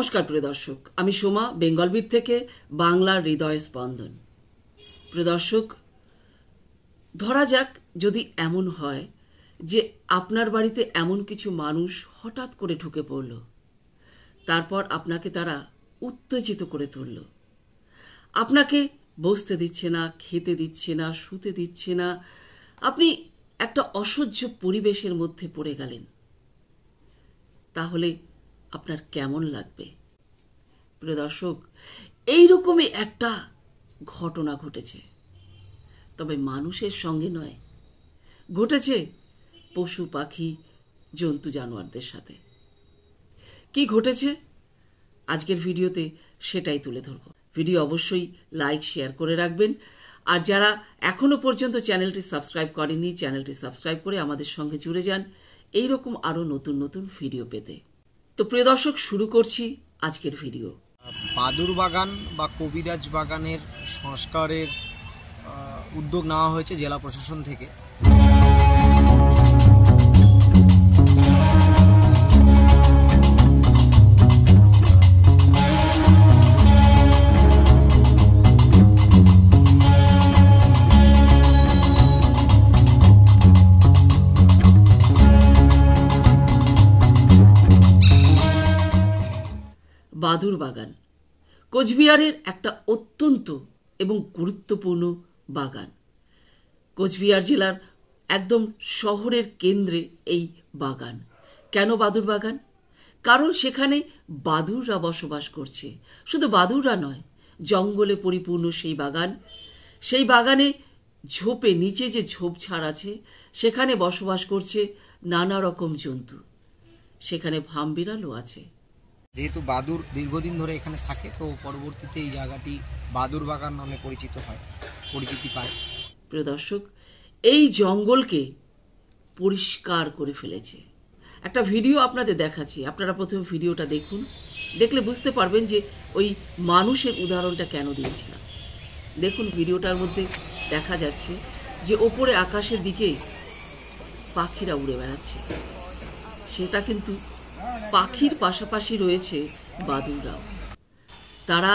নমস্কার প্রিয় দর্শক, আমি সোমা বেঙ্গলবিট থেকে বাংলার হৃদয় স্পন্দন। প্রিয় দর্শক, ধরা যাক যদি এমন হয় যে আপনার বাড়িতে এমন কিছু মানুষ হঠাৎ করে ঢুকে পড়ল, তারপর আপনাকে তারা উত্তেজিত করে তুলল, আপনাকে বসতে দিচ্ছে না, খেতে দিচ্ছে না, শুতে দিচ্ছে না, আপনি একটা অসহ্য পরিবেশের মধ্যে পড়ে গেলেন, তাহলে আপনার কেমন লাগবে? প্রিয় দর্শক, এইরকমই একটা ঘটনা ঘটেছে, তবে মানুষের সঙ্গে নয়, ঘটেছে পশু পাখি জন্তু জানোয়ারদের সাথে। কি ঘটেছে আজকের ভিডিওতে সেটাই তুলে ধরব। ভিডিও অবশ্যই লাইক শেয়ার করে রাখবেন, আর যারা এখনো পর্যন্ত চ্যানেলটি সাবস্ক্রাইব করেননি, চ্যানেলটি সাবস্ক্রাইব করে আমাদের সঙ্গে জুড়ে যান এইরকম আরো নতুন নতুন ভিডিও পেতে। তো প্রিয় দর্শক, শুরু করছি আজকের ভিডিও। বাদুর বাগান বা কবিরাজ বাগানের সংস্কারের উদ্যোগ নেওয়া হয়েছে জেলা প্রশাসন থেকে। বাদুর বাগান কোচবিহারের একটা অত্যন্ত এবং গুরুত্বপূর্ণ বাগান। কোচবিহার জেলার একদম শহরের কেন্দ্রে এই বাগান। কেন বাদুর বাগান? কারণ সেখানে বাদুররা বসবাস করছে। শুধু বাদুররা নয়, জঙ্গলে পরিপূর্ণ সেই বাগান। সেই বাগানে ঝোপে নিচে যে ঝোপঝাড় আছে সেখানে বসবাস করছে নানা রকম জন্তু। সেখানে ভামবিড়ালও আছে। যেহেতু বাদুর দীর্ঘদিন ধরে এখানে থাকে, তো পরবর্তীতে এই জায়গাটি বাদুর বাগান নামে পরিচিতি পায়। প্রিয় দর্শক, এই জঙ্গলকে পরিষ্কার করে ফেলেছে। একটা ভিডিও আপনাদের দেখাচ্ছি, আপনারা প্রথমে ভিডিওটা দেখুন, দেখলে বুঝতে পারবেন যে ওই মানুষের উদাহরণটা কেন দিয়েছিলাম। দেখুন, ভিডিওটার মধ্যে দেখা যাচ্ছে যে ওপরে আকাশের দিকে পাখিরা উড়ে বেড়াচ্ছে। সেটা কিন্তু পাখির পাশাপাশি রয়েছে বাদুররাও। তারা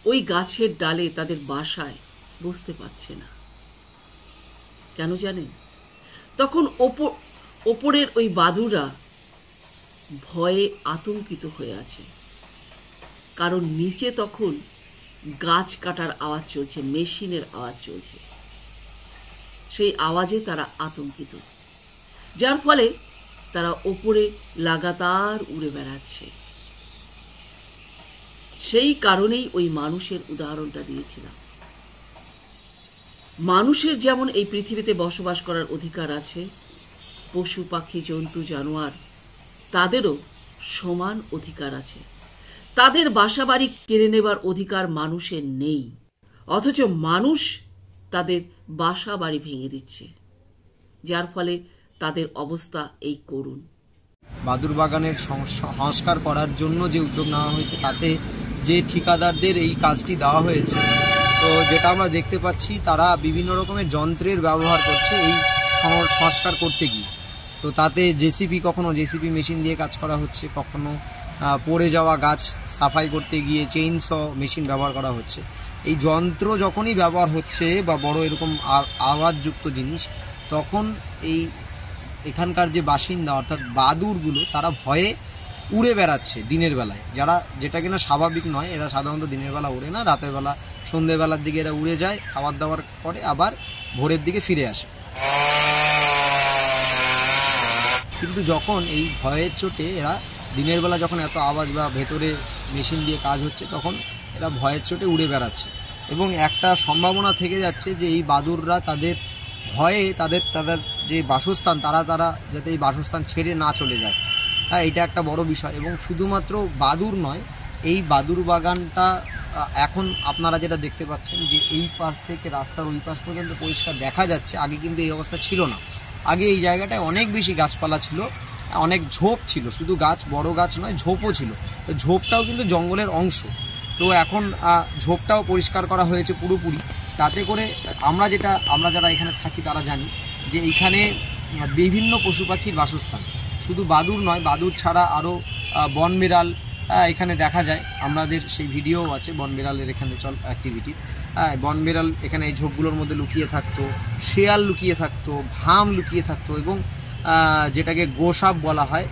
ওই গাছের ডালে তাদের বাসায় বসতে পারছে না। কেন জানেন? তখন ওপরের ওই বাদুররা ভয়ে আতঙ্কিত হয়ে আছে, কারণ নিচে তখন গাছ কাটার আওয়াজ চলছে, মেশিনের আওয়াজ চলছে। সেই আওয়াজে তারা আতঙ্কিত, যার ফলে তারা ওপরে লাগাতার উড়ে বেড়াচ্ছে। সেই কারণেই ওই মানুষের উদাহরণটা দিয়েছিলাম। মানুষের যেমন এই পৃথিবীতে বসবাস করার অধিকার আছে, পশু পাখি জন্তু জানোয়ার তাদেরও সমান অধিকার আছে। তাদের বাসা বাড়ি কেড়ে নেবার অধিকার মানুষের নেই, অথচ মানুষ তাদের বাসা বাড়ি ভেঙে দিচ্ছে, যার ফলে তাদের অবস্থা এই করুণ। বাদুর বাগানের সংস্কার করার জন্য যে উদ্যোগ নেওয়া হয়েছে, তাতে যে ঠিকাদারদের এই কাজটি দেওয়া হয়েছে, তো যেটা আমরা দেখতে পাচ্ছি, তারা বিভিন্ন রকমের যন্ত্রের ব্যবহার করছে এই সংস্কার করতে গিয়ে। তো তাতে কখনো জেসিপি মেশিন দিয়ে কাজ করা হচ্ছে, কখনো পড়ে যাওয়া গাছ সাফাই করতে গিয়ে চেইনস মেশিন ব্যবহার করা হচ্ছে। এই যন্ত্র যখনই ব্যবহার হচ্ছে বা বড় এরকম আওয়াজযুক্ত জিনিস, তখন এখানকার যে বাসিন্দা অর্থাৎ বাদুরগুলো, তারা ভয়ে উড়ে বেড়াচ্ছে দিনের বেলায়, যেটা কিনা স্বাভাবিক নয়। এরা সাধারণত দিনের বেলা উড়ে না, রাতের বেলা সন্ধ্যেবেলার দিকে এরা উড়ে যায়, খাবার দাবার করে আবার ভোরের দিকে ফিরে আসে। কিন্তু যখন এই ভয়ের চোটে এরা দিনের বেলা যখন এত আওয়াজ বা ভেতরে মেশিন দিয়ে কাজ হচ্ছে, তখন এরা ভয়ের চোটে উড়ে বেড়াচ্ছে। এবং একটা সম্ভাবনা থেকে যাচ্ছে যে এই বাদুররা তাদের ভয়ে তাদের যে বাসস্থান, তারা যাতে এই বাসস্থান ছেড়ে না চলে যায়। হ্যাঁ, এটা একটা বড় বিষয়। এবং শুধুমাত্র বাদুর নয়, এই বাদুর বাগানটা এখন আপনারা যেটা দেখতে পাচ্ছেন যে এই পাশ থেকে রাস্তার ওই পাশ পর্যন্ত পরিষ্কার দেখা যাচ্ছে। আগে কিন্তু এই অবস্থা ছিল না। আগে এই জায়গাটায় অনেক বেশি গাছপালা ছিল, অনেক ঝোপ ছিল, শুধু বড় গাছ নয়, ঝোপও ছিল। তো ঝোপটাও কিন্তু জঙ্গলের অংশ। তো এখন ঝোপটাও পরিষ্কার করা হয়েছে পুরোপুরি। তাতে করে আমরা যারা এখানে থাকি তারা জানি যে এইখানে বিভিন্ন পশু পাখির বাসস্থান। শুধু বাদুর নয়, বাদুর ছাড়া আরও বনবিড়াল, এখানে দেখা যায়, আমাদের সেই ভিডিও আছে বনবিড়ালের এখানে অ্যাক্টিভিটি। বনবিড়াল এখানে এই ঝোপগুলোর মধ্যে লুকিয়ে থাকতো, শেয়াল লুকিয়ে থাকতো, ভাম লুকিয়ে থাকতো, এবং যেটাকে গোসাপ বলা হয়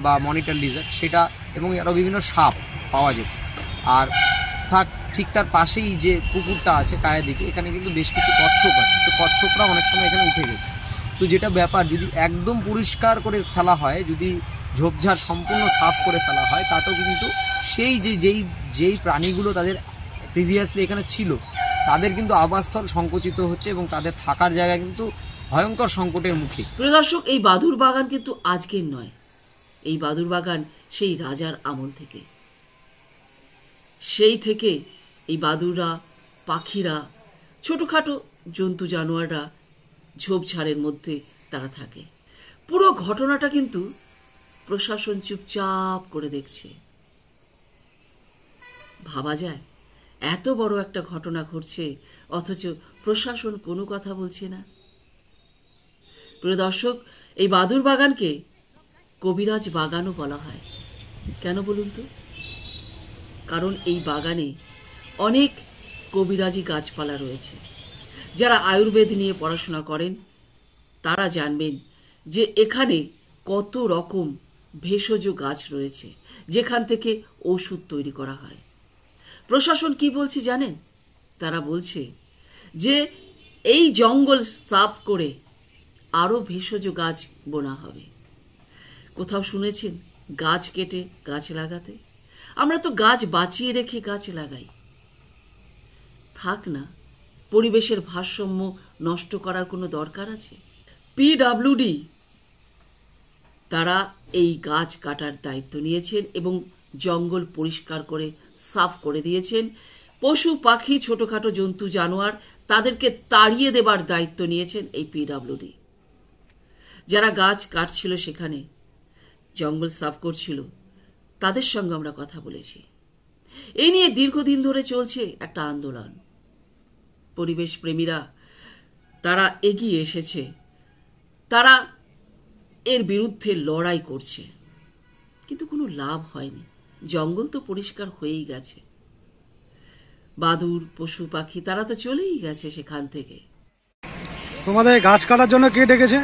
বা মনিটর লিজার্ড সেটা, এবং আরও বিভিন্ন সাপ পাওয়া যেত। আর ঠিক তার পাশেই যে পুকুরটা আছে কায়ের দিকে, এখানে কিন্তু বেশ কিছু কচ্ছপ আছে, তো কচ্ছপরা অনেক সময় এখানে উঠে যেত। তো যেটা ব্যাপার, যদি একদম পরিষ্কার করে ফেলা হয়, যদি ঝোপঝাড় সম্পূর্ণ সাফ করে ফেলা হয়, তাতেও কিন্তু সেই যেই প্রাণীগুলো তাদের প্রিভিয়াসলি এখানে ছিল, তাদের কিন্তু আবাসস্থল সংকুচিত হচ্ছে এবং তাদের থাকার জায়গা কিন্তু ভয়ঙ্কর সংকটের মুখে। প্রিয় দর্শক, এই বাদুর বাগান কিন্তু আজকের নয়, এই বাদুর বাগান সেই রাজার আমল থেকে। সেই থেকে এই বাদুররা, পাখিরা, ছোটখাটো জন্তু জানোয়াররা ঝোপঝাড়ের মধ্যে তারা থাকে। পুরো ঘটনাটা কিন্তু প্রশাসন চুপচাপ করে দেখছে। ভাবা যায় এত বড় একটা ঘটনা ঘটছে, অথচ প্রশাসন কোনো কথা বলছে না। প্রিয় দর্শক, এই বাদুর বাগানকে কবিরাজ বাগানও বলা হয়। কেন বলুন তো? কারণ এই বাগানে অনেক কবিরাজি গাছপালা রয়েছে। যারা আয়ুর্বেদ নিয়ে পড়াশোনা করেন তারা জানবেন যে এখানে কত রকম ভেষজ গাছ রয়েছে, যেখান থেকে ওষুধ তৈরি করা হয়। প্রশাসন কি বলছে জানেন? তারা বলছে যে এই জঙ্গল সাফ করে আরও ভেষজ গাছ বোনা হবে। কোথাও শুনেছেন গাছ কেটে গাছ লাগাতে? আমরা তো গাছ বাঁচিয়ে রেখে গাছ লাগাই। থাক না, পরিবেশের ভারসাম্য নষ্ট করার কোনো দরকার আছে? পিডব্লিউডি তারা এই গাছ কাটার দায়িত্ব নিয়েছেন এবং জঙ্গল পরিষ্কার করে সাফ করে দিয়েছেন। পশু পাখি, ছোটখাটো জন্তু জানোয়ার, তাদেরকে তাড়িয়ে দেবার দায়িত্ব নিয়েছেন এই পিডব্লিউডি। যারা গাছ কাটছিল, সেখানে জঙ্গল সাফ করছিল, তাদের সঙ্গে আমরা কথা বলেছি। এই নিয়ে দীর্ঘদিন ধরে চলছে একটা আন্দোলন। পরিবেশ প্রেমীরা তারা এগিয়ে এসেছে, তারা এর বিরুদ্ধে লড়াই করছে, কিন্তু কোনো লাভ হয়নি। জঙ্গল তো পরিষ্কার হয়েই গেছে, বাদুর, পশু পাখি তারা তো চলেই গেছে সেখান থেকে। তোমাদের গাছ কাটার জন্য কে ডেকেছে?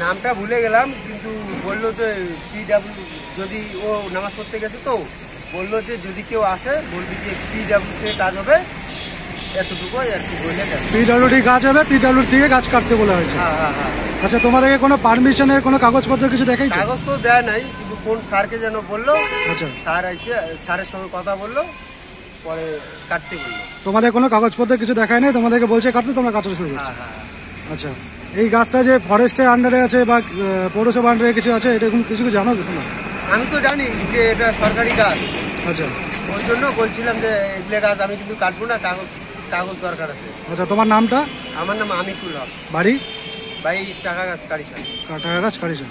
নামটা ভুলে গেলাম, কিন্তু বললো যে পিডব্লিউ, যদি ও নামাজ পড়তে গেছে তো বললো যে যদি কেউ আসে বলবি যে পিডব্লিউ থেকে কাজ হবে, এতটুকু আর কি বলে গেছে। পিডব্লিউডি কাজ হবে, পিডব্লিউ থেকে গাছ কাটতে বলা হয়েছে। হ্যাঁ হ্যাঁ হ্যাঁ। আচ্ছা, তোমাদেরকে কোনো পারমিশনের কোনো কাগজপত্র কিছু দেখাইছে? কাগজ তো দেয় নাই, কিন্তু কোন স্যারকে যেন বললো, আচ্ছা, স্যার এসে স্যারের সঙ্গে কথা বললো, পরে কাটতে বললো। তোমাদের কোনো কাগজপত্র কিছু দেখায় নাই, তোমাদেরকে বলছে কাটতে, তোমরা কাটতে শুরু করছো? হ্যাঁ হ্যাঁ। আচ্ছা, এই গাছটা যে ফরেস্টের আন্ডারে আছে বা পৌরসভা আন্ডারে কিছু আছে, এরকম কিছু জানো কি তোমরা? আমি তো জানি যে এটা সরকারি গাছ, আচ্ছা, ওই জন্য বলছিলাম যে এগুলো গাছ আমি কিন্তু কাটবো না, কাগজ কাগজ দরকার আছে। আচ্ছা, তোমার নামটা? আমার নাম আমিকুল হক, বাড়ি? ভাই টাকা গাছ কারিশা। টাকা গাছ কাটিছে।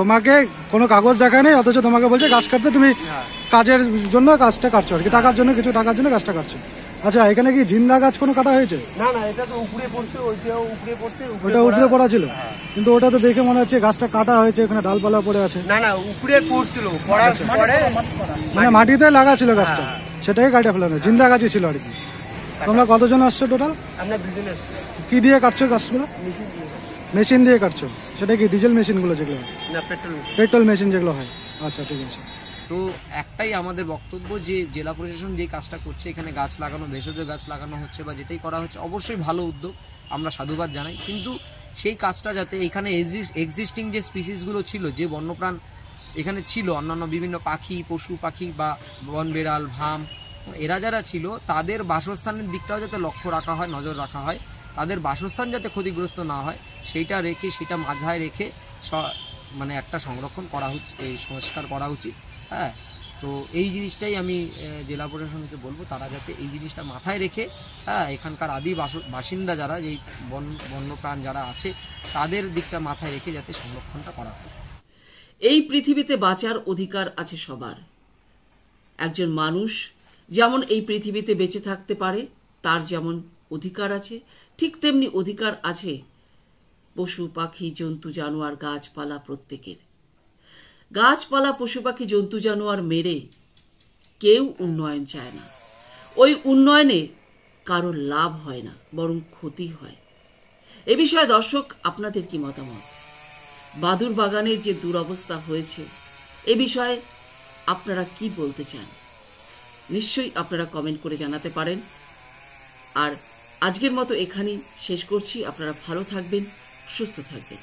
তোমাকে কোনো কাগজ দেখায় নেই, অথচ তোমাকে বলছে গাছ কাটতে, তুমি হ্যাঁ। কাজের জন্য গাছটা কাটছো আর কি, টাকার জন্য, কিছু টাকার জন্য গাছটা কাটছো। আচ্ছা, এখানে কি জিন্দা গাছ কোনো কাটা হয়েছে? না না, এটা তো উপরে পড়ছে, ওইটাও উপরে পড়ছে। ওটা উপরে পড়া ছিল, কিন্তু ওটা তো দেখে মনে হচ্ছে গাছটা কাটা হয়েছে, এখানে ডালপালা পড়ে আছে। না না, উপরে পড়ছিল, পড়ার পরে মানে মাটিতে লাগা ছিল গাছটা, সেটাকে কাটে ফেলানো, জিন্দা গাছই ছিল আর কি। তোমরা কতজন আসছো টোটাল? আমরা দুজন এসেছি। কি দিয়ে কাটছো গাছগুলো? মেশিন দিয়ে কাটছো? সেটা কি ডিজেল মেশিনগুলো যেগুলো হয়? না, পেট্রোল। পেট্রোল মেশিন যেগুলো হয়। আচ্ছা, ঠিক আছে। তো একটাই আমাদের বক্তব্য যে জেলা প্রশাসন যে কাজটা করছে, এখানে গাছ লাগানো, ভেষজ গাছ লাগানো হচ্ছে বা যেটাই করা হচ্ছে, অবশ্যই ভালো উদ্যোগ, আমরা সাধুবাদ জানাই। কিন্তু সেই কাজটা যাতে এখানে এক্সিস্টিং যে স্পিসিসগুলো ছিল, যে বন্যপ্রাণ এখানে ছিল, অন্যান্য বিভিন্ন পাখি, পশু পাখি বা বন বেড়াল, ভাম, এরা যারা ছিল, তাদের বাসস্থানের দিকটাও যাতে লক্ষ্য রাখা হয়, নজর রাখা হয়, তাদের বাসস্থান যাতে ক্ষতিগ্রস্ত না হয় সেইটা রেখে, সেটা মাথায় রেখে মানে একটা সংরক্ষণ করা উচিত, এই সংস্কার করা উচিত। হ্যাঁ, তো এই জিনিসটাই আমি জেলা প্রশাসনকে বলবো, তারা যাতে এই জিনিসটা মাথায় রেখে, হ্যাঁ, এখানকার আদি বাসিন্দা যারা, যেই বন্যপ্রাণ যারা আছে, তাদের দিকটা মাথায় রেখে যাতে সংরক্ষণটা করা হয়। এই পৃথিবীতে বাঁচার অধিকার আছে সবার। একজন মানুষ যেমন এই পৃথিবীতে বেঁচে থাকতে পারে, তার যেমন অধিকার আছে, ঠিক তেমনি অধিকার আছে পশু পাখি, জন্তু জানোয়ার, গাছপালা প্রত্যেকের। গাছপালা পশু পাখি জন্তু জানোয়ার মেরে কেউ উন্নয়ন চায় না। ওই উন্নয়নে কারোর লাভ হয় না, বরং ক্ষতি হয়। এ বিষয়ে দর্শক আপনাদের কি মতামত? বাদুর বাগানের যে দুরবস্থা হয়েছে এ বিষয়ে আপনারা কি বলতে চান? নিশ্চয়ই আপনারা কমেন্ট করে জানাতে পারেন। আর আজকের মতো এখানেই শেষ করছি। আপনারা ভালো থাকবেন, সুস্থ থাকবেন।